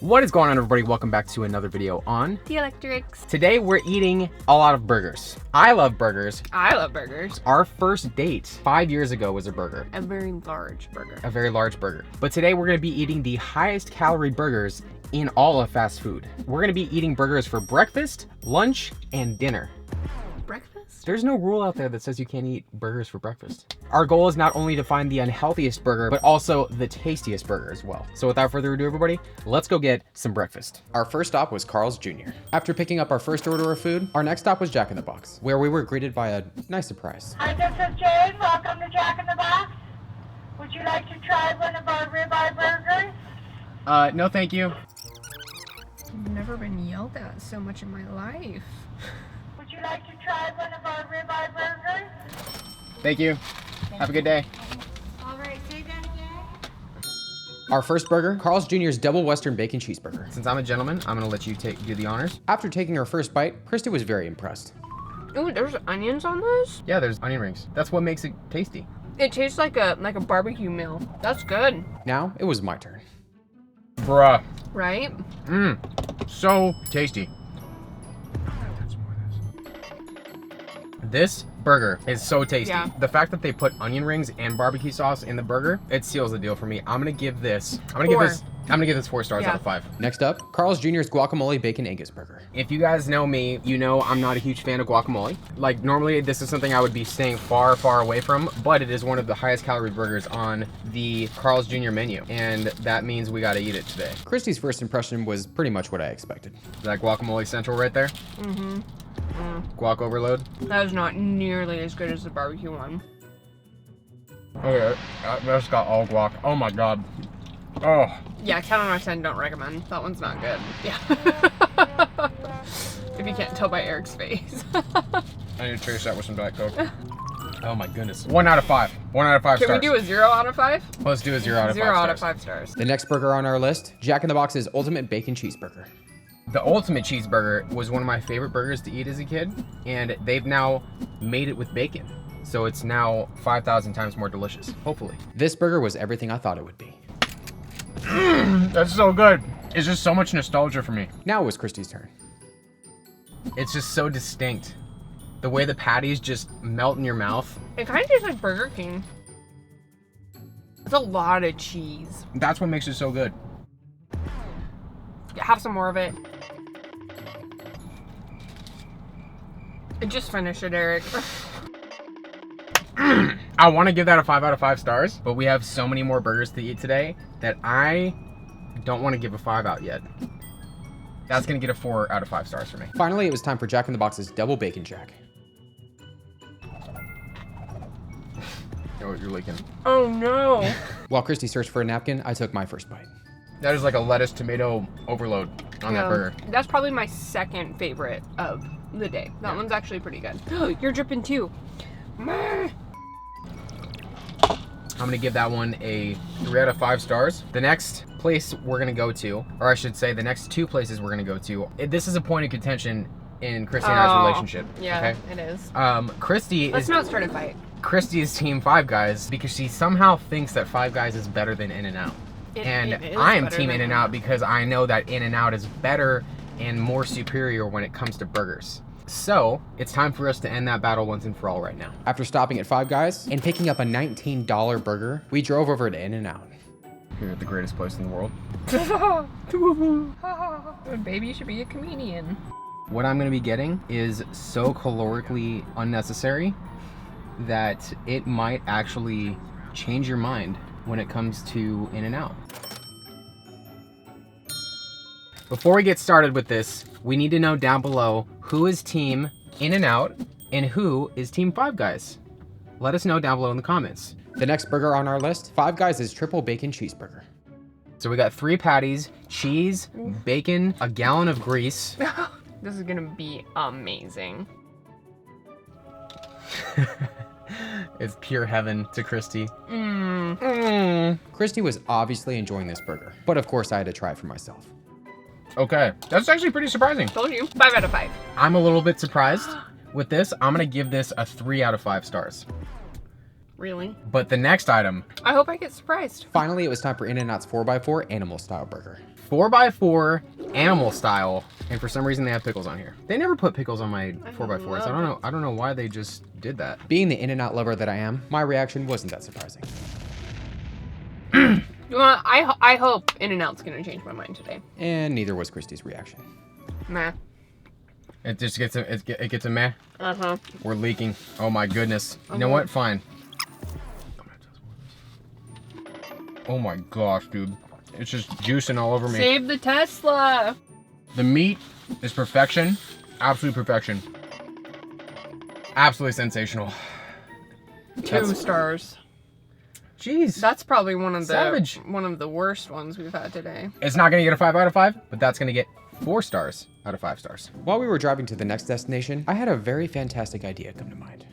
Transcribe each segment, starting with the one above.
What is going on, everybody? Welcome back to another video on TheElectrics. Today we're eating a lot of burgers. I love burgers. I love burgers. Our first date 5 years ago was a burger. A very large burger. A very large burger. But today we're gonna be eating the highest calorie burgers in all of fast food. We're gonna be eating burgers for breakfast, lunch, and dinner. Breakfast? There's no rule out there that says you can't eat burgers for breakfast. Our goal is not only to find the unhealthiest burger, but also the tastiest burger as well. So without further ado, everybody, let's go get some breakfast. Our first stop was Carl's Jr. After picking up our first order of food, our next stop was Jack in the Box, where we were greeted by a nice surprise. Hi, this is Jane. Welcome to Jack in the Box. Would you like to try one of our ribeye burgers? No thank you. I've never been yelled at so much in my life. Would you like to try one of our ribeye burgers? Thank you. Have a good day. All right, say that again. Our first burger, Carl's Jr.'s Double Western Bacon Cheeseburger. Since I'm a gentleman, I'm gonna let you do the honors. After taking her first bite, Kristie was very impressed. Ooh, there's onions on this? Yeah, there's onion rings. That's what makes it tasty. It tastes like a barbecue meal. That's good. Now, it was my turn. Bruh. Right? Mmm, so tasty. This burger is so tasty. Yeah. The fact that they put onion rings and barbecue sauce in the burger, it seals the deal for me. I'm gonna give this 4 stars out of 5. Next up, Carl's Jr.'s Guacamole Bacon Angus Burger. If you guys know me, you know I'm not a huge fan of guacamole. Like, normally this is something I would be staying far, far away from, but it is one of the highest calorie burgers on the Carl's Jr. menu, and that means we gotta eat it today. Kristie's first impression was pretty much what I expected. That guacamole central right there? Mm-hmm. Guac overload? That is not nearly as good as the barbecue one. Okay, that's got all guac. Oh my god. Oh. Yeah, 10 out of 10 don't recommend. That one's not good. Yeah. If you can't tell by Erik's face. I need to chase that with some Diet Coke. Oh my goodness. 1 out of 5. 1 out of 5 stars. Can we do a 0 out of 5? Let's do a 0 out of 5 0 stars. out of 5 stars. The next burger on our list, Jack in the Box's Ultimate Bacon Cheeseburger. The Ultimate Cheeseburger was one of my favorite burgers to eat as a kid, and they've now made it with bacon. So it's now 5,000 times more delicious, hopefully. This burger was everything I thought it would be. That's so good. It's just so much nostalgia for me. Now it was Kristie's turn. It's just so distinct. The way the patties just melt in your mouth. It kind of tastes like Burger King. It's a lot of cheese. That's what makes it so good. Have some more of it. Just finish it, Erik. I want to give that a 5 out of 5 stars, but we have so many more burgers to eat today that I don't want to give a 5 out yet. That's going to get a 4 out of 5 stars for me. Finally, it was time for Jack in the Box's Double Bacon Jack. Oh, you're leaking. Oh no. While Kristie searched for a napkin, I took my first bite. That is like a lettuce tomato overload on that burger. That's probably my second favorite of the day. That one's actually pretty good. You're dripping too. I'm gonna give that one a 3 out of 5 stars. The next place we're gonna go to, or I should say the next 2 places we're gonna go to, this is a point of contention in Kristie and I's relationship. Yeah, okay? it is. Kristie Let's is not start a fight. Kristie is team Five Guys because she somehow thinks that Five Guys is better than In-N-Out. And I am team In-N-Out because I know that In-N-Out is better and more superior when it comes to burgers. So, it's time for us to end that battle once and for all right now. After stopping at Five Guys and picking up a $19 burger, we drove over to In-N-Out. Here at the greatest place in the world. Baby, you should be a comedian. What I'm gonna be getting is so calorically unnecessary that it might actually change your mind when it comes to In-N-Out. Before we get started with this, we need to know down below who is team In-N-Out and who is team Five Guys. Let us know down below in the comments. The next burger on our list, Five Guys' is Triple Bacon Cheeseburger. So we got 3 patties, cheese, bacon, a gallon of grease. This is gonna be amazing. It's pure heaven to Kristie. Kristie was obviously enjoying this burger, but of course I had to try it for myself. Okay, that's actually pretty surprising. Told you. 5 out of 5. I'm a little bit surprised with this. I'm gonna give this a 3 out of 5 stars. Really? But the next item, I hope I get surprised. Finally, it was time for In-N-Out's 4x4 animal style burger. 4x4 animal style, and for some reason they have pickles on here. They never put pickles on my 4x4s. I don't know why they just did that. Being the In-N-Out lover that I am, my reaction wasn't that surprising. Well, I hope In-N-Out's gonna change my mind today. And neither was Kristie's reaction. Nah. It just gets a, it gets a meh. Uh-huh. We're leaking. Oh my goodness. You know what? Fine. Oh my gosh, dude. It's just juicing all over me. Save the Tesla. The meat is perfection. Absolute perfection. Absolutely sensational. 2 stars. Jeez. That's probably one of the worst ones we've had today. It's not gonna get a 5 out of 5, but that's gonna get 4 stars out of 5 stars. While we were driving to the next destination, I had a very fantastic idea come to mind.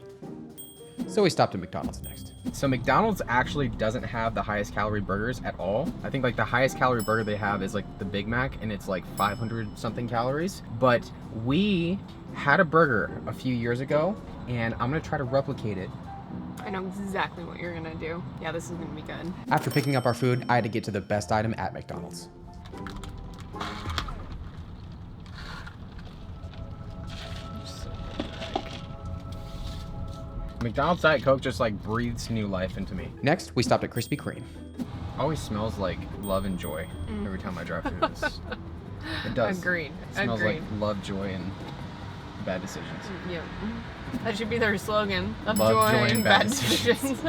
So we stopped at McDonald's next. So McDonald's actually doesn't have the highest calorie burgers at all. I think like the highest calorie burger they have is like the Big Mac, and it's like 500 something calories. But we had a burger a few years ago, and I'm gonna try to replicate it. I know exactly what you're gonna do. Yeah, this is gonna be good. After picking up our food, I had to get to the best item at McDonald's. McDonald's Diet Coke just like breathes new life into me. Next, we stopped at Krispy Kreme. Always smells like love and joy every time I drive through this. It does. Agreed. It smells Agreed. like love, joy, and bad decisions. Yeah. That should be their slogan. Love, Love, joy, and bad decisions.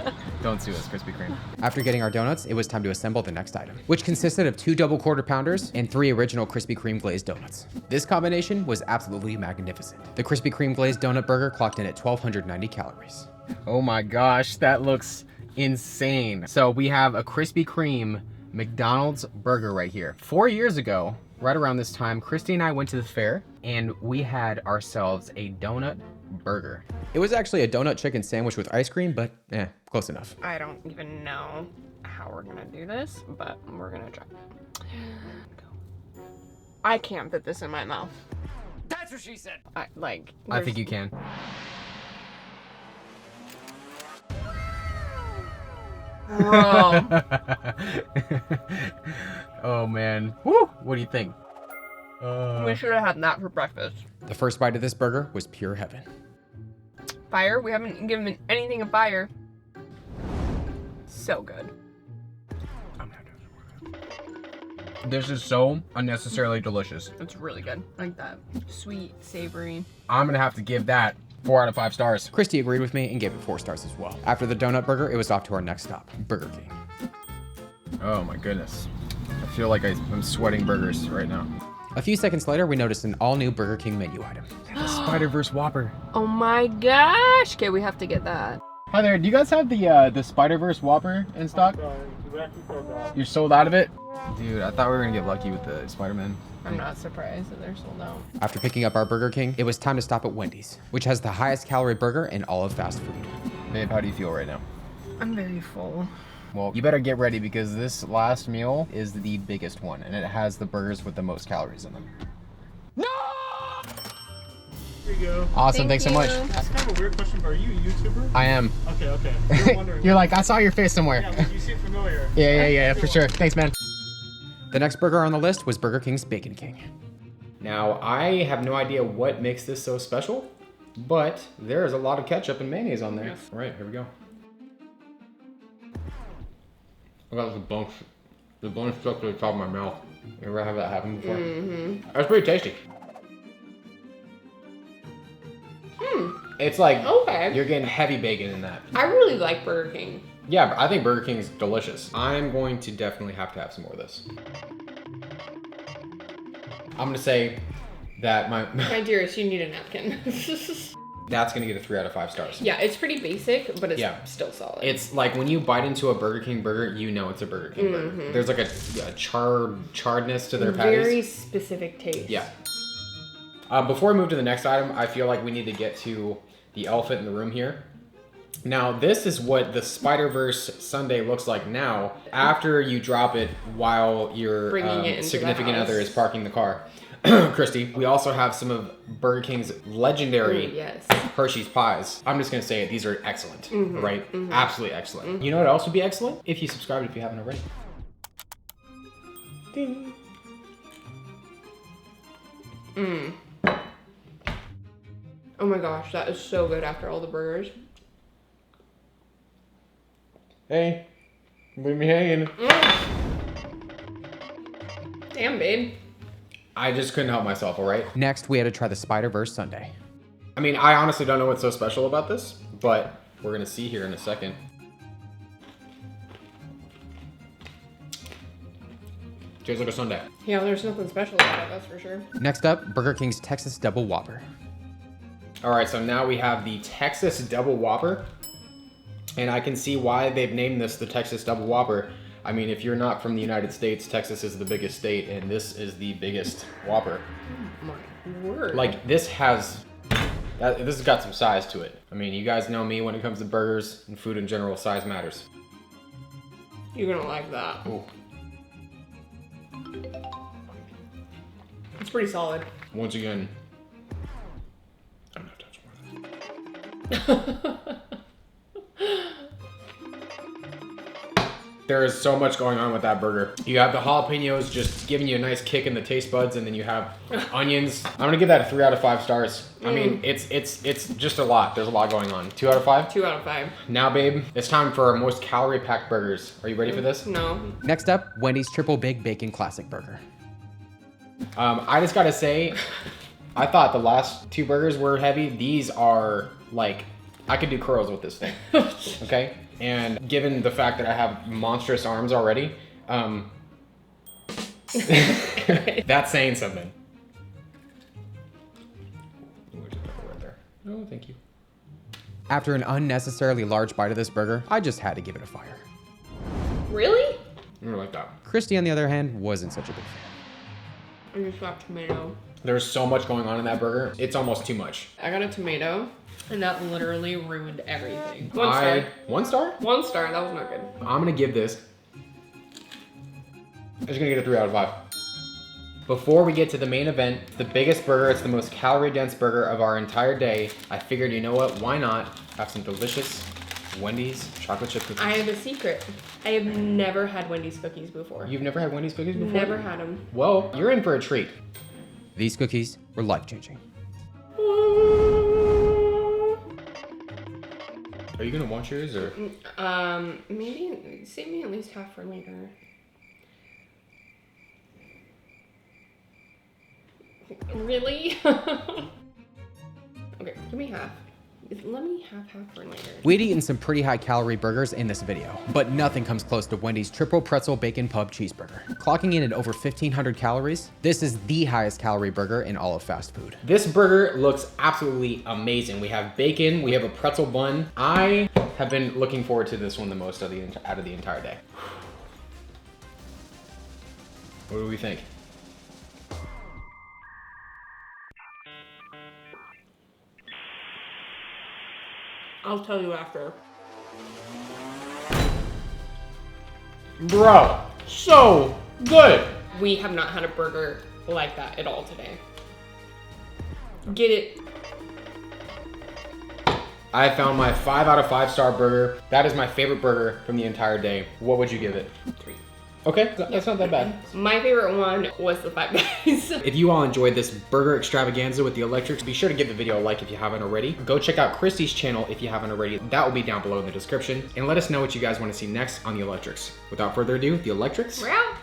Don't sue us, Krispy Kreme. After getting our donuts, it was time to assemble the next item, which consisted of 2 double quarter pounders and 3 original Krispy Kreme glazed donuts. This combination was absolutely magnificent. The Krispy Kreme glazed donut burger clocked in at 1,290 calories. Oh my gosh, that looks insane. So we have a Krispy Kreme McDonald's burger right here. 4 years ago, right around this time, Kristie and I went to the fair and we had ourselves a donut burger. It was actually a donut chicken sandwich with ice cream, but close enough. I don't even know how we're gonna do this, but we're gonna try. I can't fit this in my mouth. That's what she said. I think you can. Bro. Oh man. Woo! What do you think? We should have had that for breakfast. The first bite of this burger was pure heaven. Fire? We haven't given anything a fire. So good. This is so unnecessarily delicious. It's really good. Like that sweet, savory. I'm gonna have to give that 4 out of 5 stars. Kristie agreed with me and gave it 4 stars as well. After the donut burger, it was off to our next stop, Burger King. Oh my goodness. I feel like I'm sweating burgers right now. A few seconds later, we noticed an all-new Burger King menu item. The Spider-Verse Whopper. Oh my gosh. Okay, we have to get that. Hi there, do you guys have the Spider-Verse Whopper in stock? You're sold out of it? Dude, I thought we were gonna get lucky with the Spider-Man. I'm not surprised that they're sold out. After picking up our Burger King, it was time to stop at Wendy's, which has the highest calorie burger in all of fast food. Babe, how do you feel right now? I'm very full. Well, you better get ready because this last meal is the biggest one, and it has the burgers with the most calories in them. No! Here you go. Awesome, Thank thanks so much. That's kind of a weird question, but are you a YouTuber? I am. Okay. You're wondering. You're like, I saw your face somewhere. Yeah, like, you seem familiar. Yeah, for sure. Thanks, man. The next burger on the list was Burger King's Bacon King. Now, I have no idea what makes this so special, but there is a lot of ketchup and mayonnaise on there. Yes. All right, here we go. I got the bone stuck to the top of my mouth. You ever have that happen before? Mm-hmm. That's pretty tasty. It's like Okay. you're getting heavy bacon in that. I really like Burger King. Yeah, I think Burger King is delicious. I'm going to definitely have to have some more of this. I'm gonna say that my dearest, you need a napkin. that's gonna get a 3 out of 5 stars. Yeah, it's pretty basic, but it's Yeah. still solid. It's like when you bite into a Burger King burger, you know it's a Burger King burger. There's like a charredness to their patties. very specific taste. Yeah. Before we move to the next item, I feel like we need to get to the elephant in the room here. Now, this is what the Spider-Verse sundae looks like now after you drop it while your Bringing it into significant the house. other is parking the car. Kristie, we also have some of Burger King's legendary Yes. Hershey's pies. I'm just gonna say it, these are excellent, right? Absolutely excellent. You know what else would be excellent? If you subscribed, if you haven't already. Ding. Oh my gosh, that is so good after all the burgers. Hey, leave me hanging. Damn, babe. I just couldn't help myself, all right? Next, we had to try the Spider-Verse sundae. I mean, I honestly don't know what's so special about this, but we're gonna see here in a second. Tastes like a sundae. Yeah, there's nothing special about it, that's for sure. Next up, Burger King's Texas Double Whopper. All right, so now we have the Texas Double Whopper, and I can see why they've named this the Texas Double Whopper. I mean, if you're not from the United States, Texas is the biggest state, and this is the biggest Whopper. Oh my word. Like, this has got some size to it. I mean, you guys know me when it comes to burgers and food in general, size matters. You're gonna like that. Ooh. It's pretty solid. Once again, I'm not touching more of that. There is so much going on with that burger. You have the jalapenos just giving you a nice kick in the taste buds, and then you have onions. I'm gonna give that a 3 out of 5 stars. I mean, it's just a lot. There's a lot going on. 2 out of 5? 2 out of 5. Now, babe, it's time for our most calorie-packed burgers. Are you ready for this? No. Next up, Wendy's Triple Big Bacon Classic Burger. I just gotta say, I thought the last 2 burgers were heavy. These are like, I could do curls with this thing. Okay? And given the fact that I have monstrous arms already, that's saying something. Right there. Oh, thank you. After an unnecessarily large bite of this burger, I just had to give it a fire. Really? I really like that. Kristie, on the other hand, wasn't such a big fan. I just got tomato. There's so much going on in that burger. It's almost too much. I got a tomato, and that literally ruined everything. 1 star. 1 star? 1 star, that was not good. I'm gonna give this, I'm just gonna get a 3 out of 5. Before we get to the main event, the biggest burger, it's the most calorie dense burger of our entire day. I figured, you know what, why not have some delicious Wendy's chocolate chip cookies. I have a secret. I have never had Wendy's cookies before. You've never had Wendy's cookies before? Never had them. Well, you're in for a treat. These cookies were life-changing. Are you gonna want yours or? Maybe save me at least half for later. Really? Okay, give me half. Let me have half for later. We'd eaten some pretty high calorie burgers in this video, but nothing comes close to Wendy's Triple Pretzel Bacon Pub Cheeseburger. Clocking in at over 1,500 calories, this is the highest calorie burger in all of fast food. This burger looks absolutely amazing. We have bacon, we have a pretzel bun. I have been looking forward to this one the most out of the entire day. What do we think? I'll tell you after. Bro, so good. We have not had a burger like that at all today. Get it. I found my 5 out of 5 star burger. That is my favorite burger from the entire day. What would you give it? 3. Okay, that's not that bad. My favorite one was the Five Guys. If you all enjoyed this burger extravaganza with the Electrics, be sure to give the video a like if you haven't already. Go check out Kristie's channel if you haven't already. That will be down below in the description. And let us know what you guys want to see next on the Electrics. Without further ado, the Electrics. We're out.